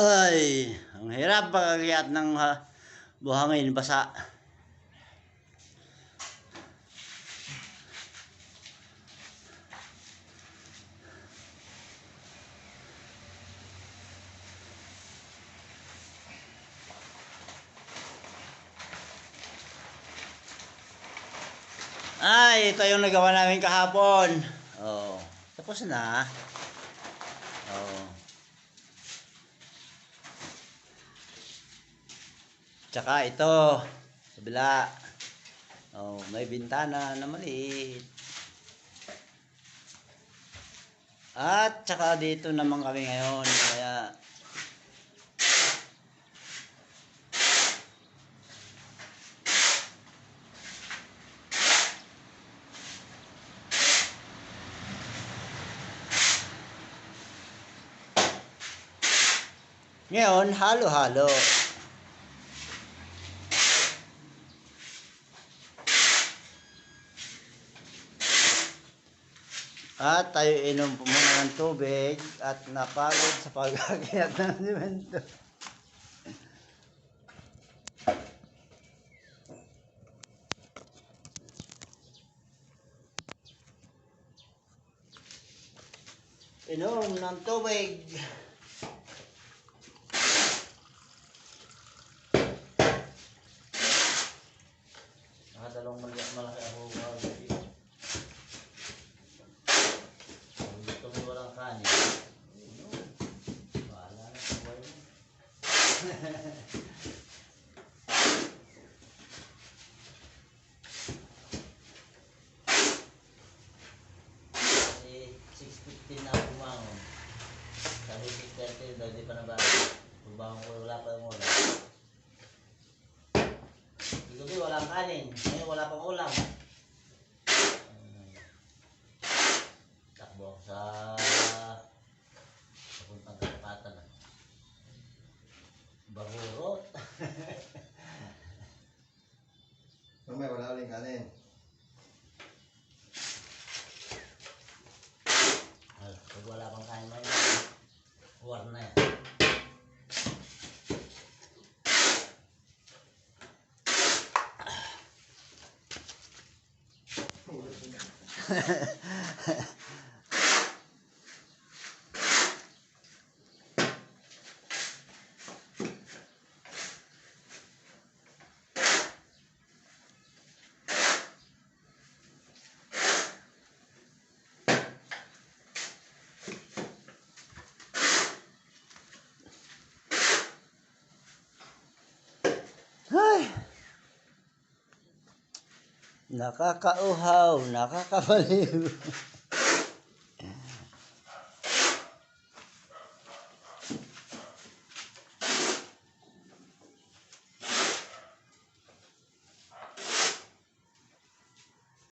Ay, ang hirap pag-akyat ng buhangin basa. Ay, ito yung nagawa namin kahapon. Oh, tapos na. Oh. Tsaka ito, kabila. Oh, may bintana na maliit. At tsaka dito naman kami ngayon, kaya ngayon, halo-halo. At tayo inom po muna ng tubig at napagod sa pag-akyat ng simento. Inom ng tubig. Nakadalawang malaki ako. Gusto mo walang kanin. Bahala na sa buhay mo. Kasi 6:15 na ako bumangon. Sabi 6:30 daw di pa nabago. Pagbangon ko wala pa yung ulam. Gabi walang kanin. Ngayon wala pang ulam. Takbo ako sa papuntang Karapatan. Bahurot. Mamaya wala uling kanin. Pag wala pang kain mo, war na yan. Ay! Nakakauhaw, nakakabaliw.